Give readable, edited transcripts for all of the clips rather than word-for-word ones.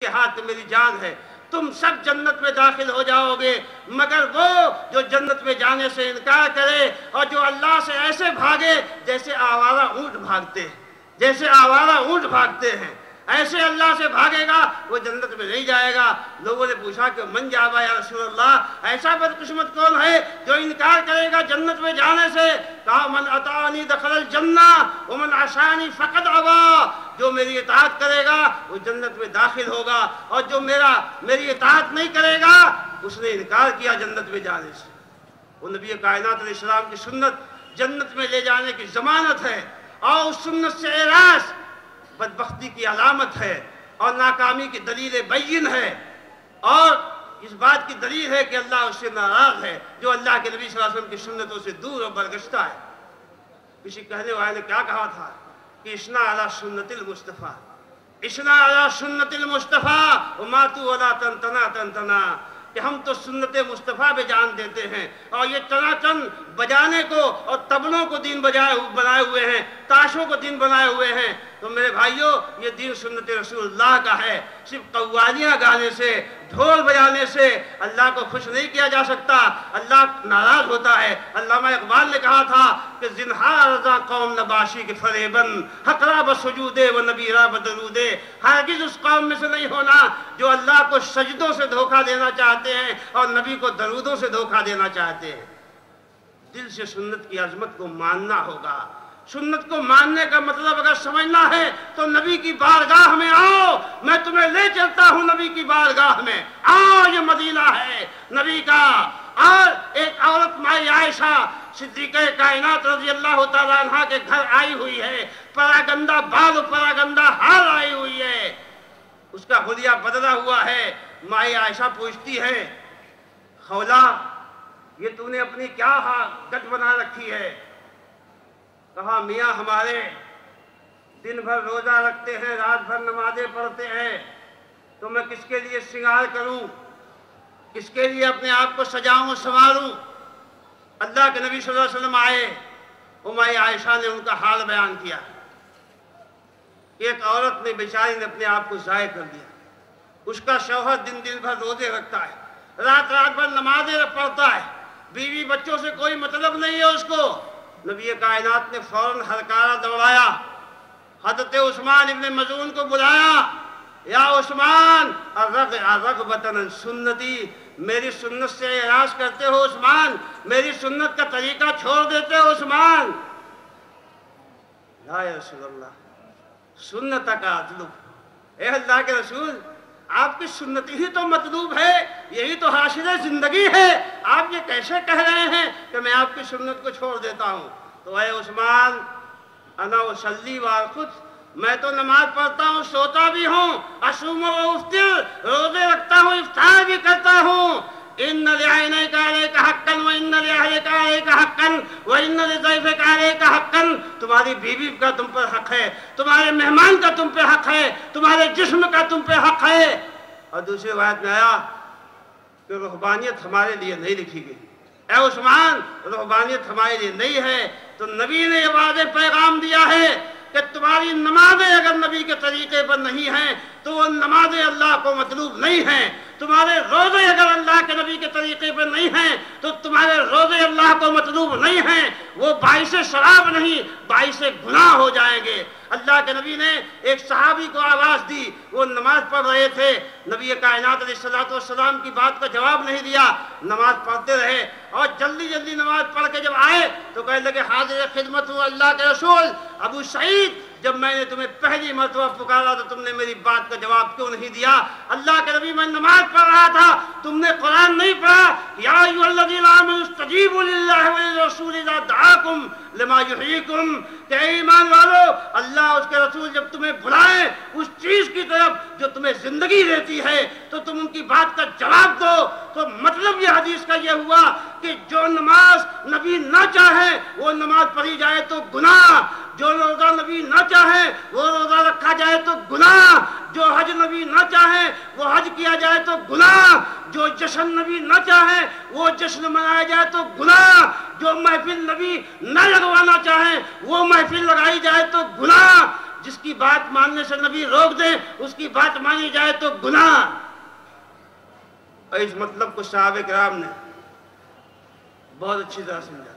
کے ہاتھ میں میری جان ہے، تم سب جنت میں داخل ہو جاؤ گے مگر وہ جو جنت میں جانے سے انکار کرے اور جو اللہ سے ایسے بھاگے جیسے آوارہ اونٹ بھاگتے ہیں، جیسے آوارہ اونٹ بھاگتے ہیں، ایسے اللہ سے بھاگے گا وہ جنت میں نہیں جائے گا۔ لوگوں نے پوچھا کہ من جابا یا رسول اللہ، ایسا بدقسمت کون ہے جو انکار کرے گا جنت میں جانے سے؟ کہا من اطاعنی دخل الجنہ ومن عصانی فقد ابا، جو میری اطاعت کرے گا وہ جنت میں داخل ہوگا اور جو میری اطاعت نہیں کرے گا اس نے انکار کیا جنت میں جانے سے۔ وہ نبی کائنات علیہ السلام کی سنت جنت میں لے جانے کی ضمانت ہے اور اس سنت سے اعراض بدبختی کی علامت ہے اور ناکامی کی دلیل بین ہے اور اس بات کی دلیل ہے کہ اللہ اس سے ناراض ہے جو اللہ کے نبی صلی اللہ علیہ وسلم کی سنتوں سے دور اور برگشتہ ہے۔ کسی کہنے والے نے کیا کہا تھا کہ اسنا علی سنت المصطفیٰ، اسنا علی سنت المصطفیٰ وماتو ولا تنتنا تنتنا، کہ ہم تو سنت مصطفیٰ پہ جان دیتے ہیں اور یہ تناتن بجانے کو اور تبلوں کو دین بنائے ہوئے ہیں، تاشوں کو دین بنائے ہوئے ہیں۔ تو میرے بھائیوں یہ دین سنت رسول اللہ کا ہے۔ صرف قوالیاں گانے سے، ڈھول بجانے سے اللہ کو خوش نہیں کیا جا سکتا، اللہ ناراض ہوتا ہے۔ علامہ اقبال نے کہا تھا کہ زنہار رضا قوم نباشی کے فریبن حقرا بسجودے و نبیرہ بدرودے، ہرگز اس قوم میں سے نہیں ہونا جو اللہ کو سجدوں سے دھوکہ دینا چاہتے ہیں اور نبی کو درودوں سے دھوکہ دینا چاہتے ہیں۔ دل سے سنت کی عظمت کو ماننا ہوگا۔ سنت کو ماننے کا مطلب اگر سمجھنا ہے تو نبی کی بارگاہ میں آؤ، میں تمہیں لے چلتا ہوں نبی کی بارگاہ میں آؤ، یہ مدینہ ہے نبی کا۔ اور ایک عورت مائی عائشہ صدیقہ کائنات رضی اللہ تعالیٰ عنہ کے گھر آئی ہوئی ہے، پراگندہ بال و پراگندہ ہار آئی ہوئی ہے، اس کا حلیہ بدلا ہوا ہے۔ مائی عائشہ پوچھتی ہے خولا یہ تو نے اپنی کیا گٹ بنا رکھی ہے؟ کہا میاں ہمارے دن بھر روزہ رکھتے ہیں، رات بھر نمازیں پڑھتے ہیں، تو میں کس کے لیے سنگار کروں، کس کے لیے اپنے آپ کو سجاؤں سنواروں؟ اللہ کے نبی صلی اللہ علیہ وسلم آئے، مائی عائشہ نے ان کا حال بیان کیا۔ ایک عورت نے بیچاری نے اپنے آپ کو ضائع کر دیا، اس کا شوہر دن بھر روزے رکھتا ہے، رات بھر نمازیں پڑھتا ہے، بیوی بچوں سے کوئی مطلب نہیں ہے اس کو۔ نبی کائنات نے فوراً ہرکارہ دوڑایا، حضرت عثمان ابن مظعون کو بلایا، یا عثمان رغبتاً عن سنتی، میری سنت سے اعراض کرتے ہو عثمان، میری سنت کا طریقہ چھوڑ دیتے ہو عثمان؟ لا یا رسول اللہ سنت کا اطلب، اے اللہ کے رسول آپ کی سنت ہی تو مطلوب ہے، یہی تو حاصل زندگی ہے، آپ یہ کیسے کہہ رہے ہیں کہ میں آپ کی سنت کو چھوڑ دیتا ہوں؟ تو اے عثمان انا اصلی وارقد، میں تو نماز پڑھتا ہوں، سوتا بھی ہوں، اصوم و افطر، روزے رکھتا ہوں، افطار بھی کرتا ہوں۔ ان لعینیک علیک حقا وان لاہلک علیک حقا وان لضیفک علیک حقا، تمہاری بیوی کا تم پر حق ہے، تمہارے مہمان کا تم پہ حق ہے، تمہارے جسم کا تم پہ حق ہے۔ اور دوسری روایت میں آیا کہ رہبانیت ہمارے لیے نہیں لکھی گئی، اے عثمان رہبانیت ہمارے لیے نہیں ہے۔ تو نبی نے یہ واضح پیغام دیا ہے کہ تمہاری نمازیں اگر نبی کے طریقے پر نہیں ہیں تو وہ نمازیں اللہ کو مطلوب نہیں ہیں، تمہارے روزے اگر اللہ کے نبی کے طریقے پر نہیں ہیں تو تمہارے روزے اللہ کو مطلوب نہیں ہیں، وہ باعث شراب نہیں باعث گناہ ہو جائیں گے۔ اللہ کے نبی نے ایک صحابی کو آواز دی، وہ نماز پڑھ رہے تھے، نبی کائنات علیہ السلام کی بات کا جواب نہیں دیا، نماز پڑھتے رہے اور جلدی نماز پڑھ کے جب آئے تو کہنے لگے حاضر خدمت ہوں اللہ کے رسول، ابو سعید جب میں نے تمہیں پہلی مرتبہ پکارا تو تم نے میری بات کا جواب کیوں نہیں دیا؟ اللہ کے نبی میں نماز پڑھ رہا تھا، تم نے قرآن نہیں پڑھا؟ یا ایھا الذین آمنوا استجیبوا للہ وللرسول اذا دعاکم لما یحییکم، کہ ایمان والو اللہ اس کے رسول جب تمہیں بلائیں اس چیز کی طرف جو تمہیں زندگی دیتی ہے تو تم ان کی بات کا جواب دو۔ تو مطلب یہ حدیث کا یہ ہوا کہ جو نماز نبی نہ چاہے وہ نماز پڑھی جائے تو گناہ، جو روزہ نبی نہ چاہے وہ روزہ رکھا جائے تو گناہ، جو حج نبی نہ چاہے وہ حج کیا جائے تو گناہ، جو جشن نبی نہ چاہے وہ جشن منایا جائے تو گناہ، جو محفل نبی نہ لگوانا چاہے وہ محفل لگائی جائے تو گناہ، جس کی بات ماننے سے نبی روک دیں اس کی بات مانی جائے تو گناہ. اور اس مطلب کو صحابہ کرام نے بہت اچھی طرح سمجھا.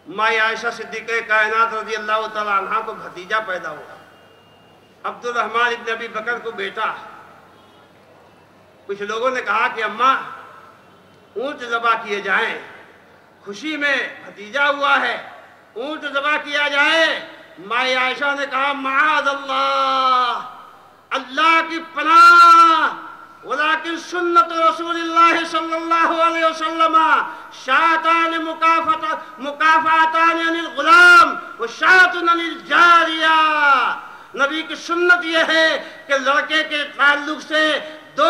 ماں عائشہ صدیقہ کائنات رضی اللہ تعالیٰ عنہ کو بھتیجا پیدا ہوا. عبد الرحمن ابن ابی بکر کو بیٹا. کچھ لوگوں نے کہا کہ اماں اونٹ ذبح کیے جائیں, خوشی میں بھتیجا ہوا ہے, اونٹ ذبح کیا جائے. ماں عائشہ نے کہا معاذ اللہ, اللہ کی پناہ, ولیکن سنت رسول اللہ صلی اللہ علیہ وسلم شاتان مکافاتان عن الغلام و شاتن عن الجاریہ. نبی کی سنت یہ ہے کہ لڑکے کے تعلق سے 2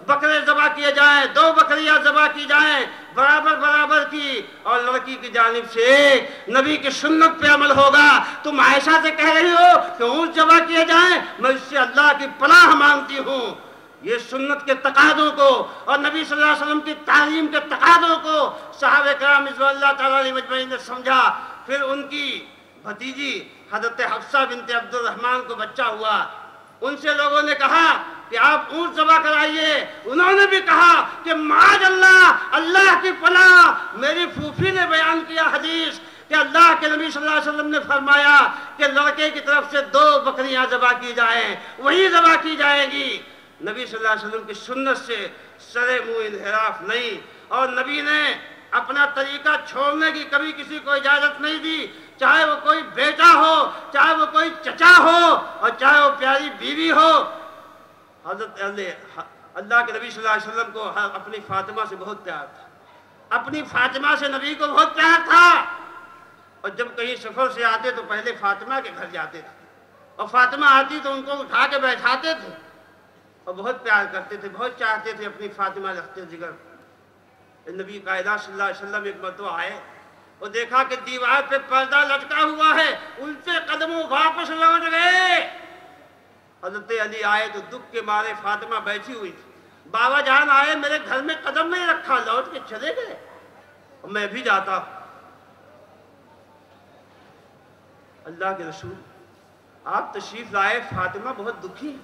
بکرے ذبح کیے جائیں, 2 بکریاں ذبح کی جائیں برابر برابر کی, اور لڑکی کی جانب سے 1. نبی کی سنت پہ عمل ہوگا. تم عائشہ سے کہہ رہی ہو کہ اونٹ ذبح کیے جائیں, میں اس سے اللہ کی پناہ مانگتی ہوں. یہ سنت کے تقاضوں کو اور نبی صلی اللہ علیہ وسلم کی تعلیم کے تقاضوں کو صحابہ کرام رضوان اللہ تعالیٰ علیہ مجمعین نے سمجھا. پھر ان کی بھتیجی حضرت حفصہ بنت عبد الرحمن کو بچہ ہوا. ان سے لوگوں نے کہا کہ آپ اونٹ ذبح کرائیے. انہوں نے بھی کہا کہ معاذ اللہ, اللہ کی پناہ. میری پھوپھی نے بیان کیا حدیث کہ اللہ کے نبی صلی اللہ علیہ وسلم نے فرمایا کہ لڑکے کی طرف سے 2 بکریاں ذبح کی جائیں, وہی ذبح کی جائے گی. نبی صلی اللہ علیہ وسلم کی سنت سے سرے منہ انحراف نہیں, اور نبی نے اپنا طریقہ چھوڑنے کی کبھی کسی کو اجازت نہیں دی, چاہے وہ کوئی بیٹا ہو, چاہے وہ کوئی چچا ہو, اور چاہے وہ پیاری بیوی ہو. حضرت اللہ کے نبی صلی اللہ علیہ وسلم کو اپنی فاطمہ سے بہت پیار تھا, اپنی فاطمہ سے نبی کو بہت پیار تھا. اور جب کہیں سفر سے آتے تو پہلے فاطمہ کے گھر جاتے تھے, اور فاطمہ آتی تو ان کو اٹھا کے بیٹھاتے تھے اور بہت پیار کرتے تھے, بہت چاہتے تھے اپنی فاطمہ رکھتے جگر. نبی کائنات صلی اللہ علیہ وسلم ایک مرتبہ آئے اور دیکھا کہ دیوار پہ پردہ لٹکا ہوا ہے, الٹے قدموں واپس لوٹ گئے. حضرت علی آئے تو دکھ کے مارے فاطمہ بیٹھی ہوئی تھی. بابا جان آئے, میرے گھر میں قدم نہیں رکھا, لوٹ کے چلے گئے, اور میں بھی جاتا ہوں. اللہ کے رسول آپ تشریف لائے, فاطمہ بہت دکھی.